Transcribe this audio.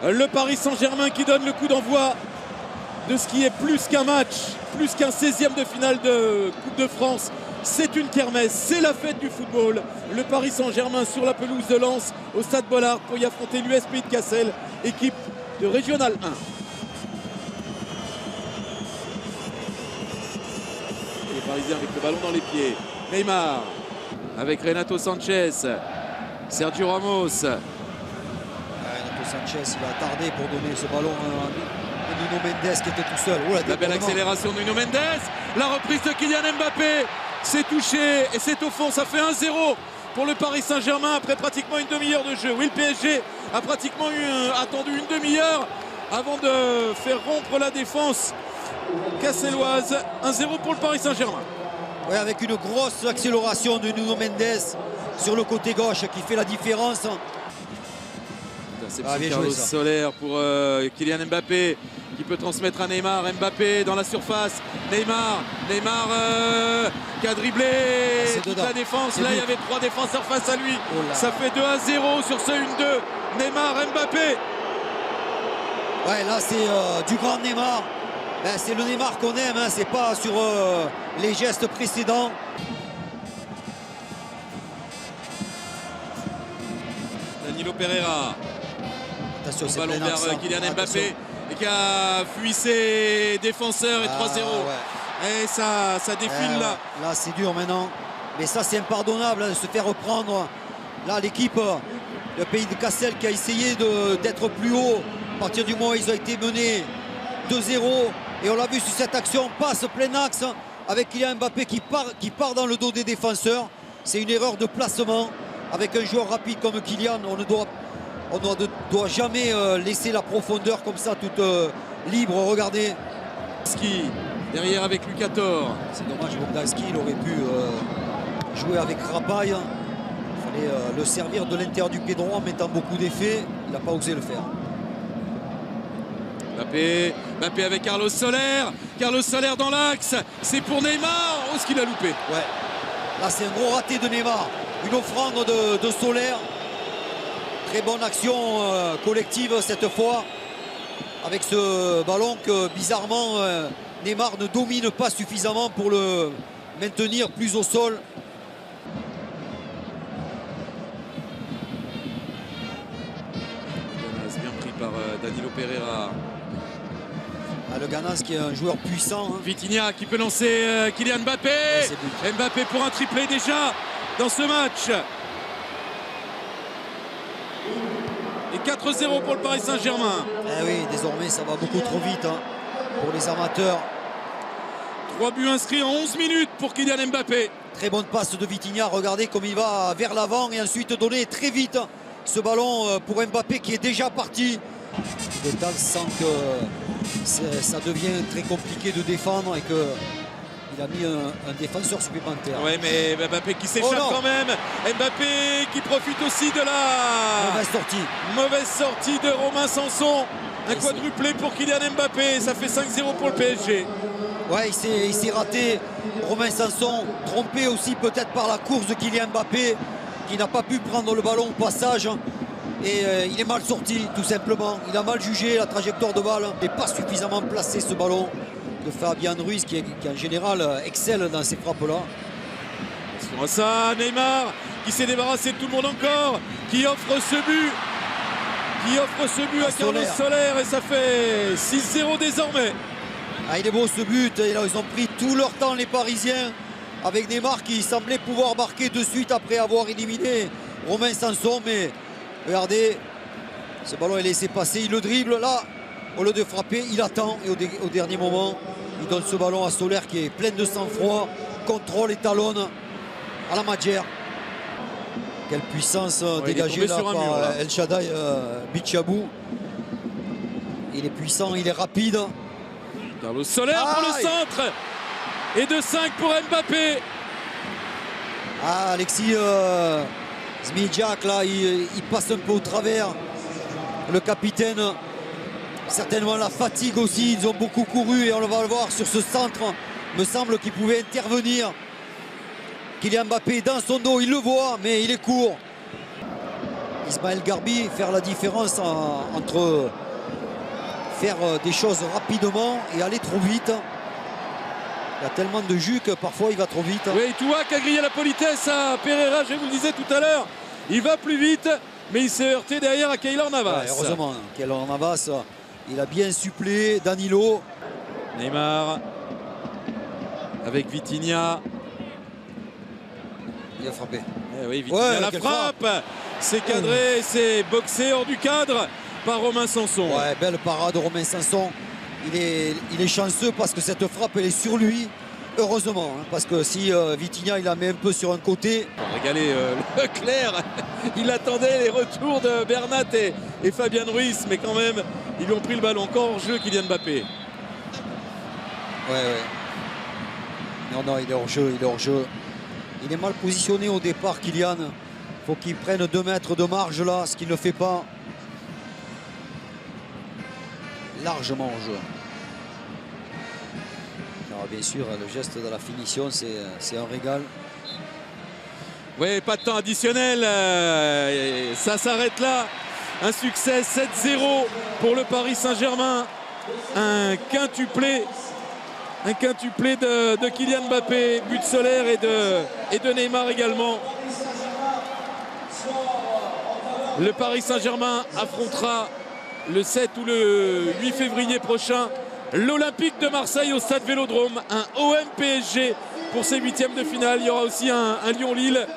Le Paris Saint-Germain qui donne le coup d'envoi de ce qui est plus qu'un match, plus qu'un 16e de finale de Coupe de France. C'est une kermesse, c'est la fête du football. Le Paris Saint-Germain sur la pelouse de Lens au Stade Bollaert pour y affronter l'US Pays de Cassel, équipe de Régional 1. Les Parisiens avec le ballon dans les pieds. Neymar avec Renato Sanchez, Sergio Ramos. Renato Sanchez, il va tarder pour donner ce ballon à Nuno Mendes qui était tout seul. Oh, la belle accélération de Nuno Mendes. La reprise de Kylian Mbappé. C'est touché et c'est au fond. Ça fait 1-0 pour le Paris Saint-Germain après pratiquement une demi-heure de jeu. Oui, le PSG a pratiquement attendu une demi-heure avant de faire rompre la défense casselloise. 1-0 pour le Paris Saint-Germain. Oui, avec une grosse accélération de Nuno Mendes sur le côté gauche qui fait la différence. C'est Carlos Soler pour Kylian Mbappé qui peut transmettre à Neymar. Mbappé dans la surface. Neymar qui a dribblé toute la défense. Là, il y avait 3 défenseurs face à lui. Oh, ça fait 2-0 sur ce 1-2. Neymar, Mbappé. Ouais, là, c'est du grand Neymar. Ben, c'est le Neymar qu'on aime, hein. C'est pas sur les gestes précédents. Danilo Pereira. Attention, c'est ballon vers Kylian Mbappé et qui a fui ses défenseurs et 3-0. Ouais. Et ça défile là. Là, c'est dur maintenant. Mais ça, c'est impardonnable hein, de se faire reprendre. Là, l'équipe, le Pays de Cassel qui a essayé d'être plus haut à partir du moment où ils ont été menés 2-0. Et on l'a vu sur cette action, passe plein axe avec Kylian Mbappé qui part dans le dos des défenseurs. C'est une erreur de placement. Avec un joueur rapide comme Kylian, on ne doit jamais laisser la profondeur comme ça toute libre. Regardez. Ski derrière avec Lucator. C'est dommage, Bogdanski, il aurait pu jouer avec Rapaille. Il fallait le servir de l'intérieur du pied droit en mettant beaucoup d'effets. Il n'a pas osé le faire. Mbappé avec Carlos Soler. Carlos Soler dans l'axe. C'est pour Neymar. Oh, ce qu'il a loupé. Ouais. Là, c'est un gros raté de Neymar. Une offrande de Soler. Très bonne action collective cette fois. Avec ce ballon que bizarrement Neymar ne domine pas suffisamment pour le maintenir plus au sol. Bien pris par Danilo Pereira. Ah, le Ganas qui est un joueur puissant. Hein. Vitinha qui peut lancer Kylian Mbappé. Ouais, Mbappé pour un triplé déjà dans ce match. Et 4-0 pour le Paris Saint-Germain. Eh oui, désormais ça va beaucoup trop vite hein, pour les amateurs. 3 buts inscrits en 11 minutes pour Kylian Mbappé. Très bonne passe de Vitinha. Regardez comme il va vers l'avant et ensuite donner très vite ce ballon pour Mbappé qui est déjà parti. Le temps sent que ça devient très compliqué de défendre et qu'il a mis un défenseur supplémentaire. Oui, mais Mbappé qui s'échappe quand même. Mbappé qui profite aussi de la mauvaise sortie de Romain Sanson. Un quadruplé pour Kylian Mbappé. Ça fait 5-0 pour le PSG. Ouais, il s'est raté. Romain Sanson, trompé aussi peut-être par la course de Kylian Mbappé, qui n'a pas pu prendre le ballon au passage. Et il est mal sorti, tout simplement. Il a mal jugé la trajectoire de balle. Il n'est pas suffisamment placé ce ballon de Fabian Ruiz, qui en général excelle dans ces frappes-là. Ça, Neymar, qui s'est débarrassé de tout le monde encore, qui offre ce but. À Carlos Soler. Et ça fait 6-0 désormais. Ah, il est beau ce but. Et là, ils ont pris tout leur temps, les Parisiens, avec Neymar qui semblait pouvoir marquer de suite après avoir éliminé Romain Sanson. Mais regardez, ce ballon est laissé passer. Il le dribble là. Au lieu de frapper, il attend. Et au dernier moment, il donne ce ballon à Soler qui est plein de sang-froid. Contrôle et talonne à la Madjer. Quelle puissance dégagée là par El Shaddai Bichabou. Il est puissant, il est rapide. Carlos Soler pour le centre. Et de 5 pour Mbappé. Ah, Alexis Zmijak là, il passe un peu au travers. Le capitaine, certainement la fatigue aussi. Ils ont beaucoup couru et on va le voir sur ce centre. Me semble qu'il pouvait intervenir. Kylian Mbappé dans son dos, il le voit, mais il est court. Ismaël Garbi faire la différence entre faire des choses rapidement et aller trop vite. Il y a tellement de jus que parfois il va trop vite. Oui, Touac a grillé la politesse à Pereira, je vous le disais tout à l'heure. Il va plus vite, mais il s'est heurté derrière à Keylor Navas. Ouais, heureusement, Keylor Navas, il a bien supplé. Danilo. Neymar avec Vitinha. Il a frappé. Eh oui, Vitinha la frappe. C'est cadré, c'est boxé hors du cadre par Romain Sanson. Ouais, belle parade de Romain Sanson. Il est chanceux parce que cette frappe elle est sur lui. Heureusement, hein, parce que si Vitinha il la met un peu sur un côté. Régalé Leclerc, il attendait les retours de Bernat et Fabien Ruiz, mais quand même ils lui ont pris le ballon. Encore hors jeu Kylian Mbappé. Ouais. Non, il est hors jeu, Il est mal positionné au départ, Kylian. Il faut qu'il prenne 2 mètres de marge là, ce qu'il ne fait pas. Largement en jeu. Alors, bien sûr, le geste de la finition, c'est un régal. Oui, pas de temps additionnel. Ça s'arrête là. Un succès 7-0 pour le Paris Saint-Germain. Un quintuplé de Kylian Mbappé, but solaire et de Neymar également. Le Paris Saint-Germain affrontera le 7 ou le 8 février prochain l'Olympique de Marseille au stade Vélodrome. Un OM PSG pour ces 8e de finale. Il y aura aussi un Lyon-Lille.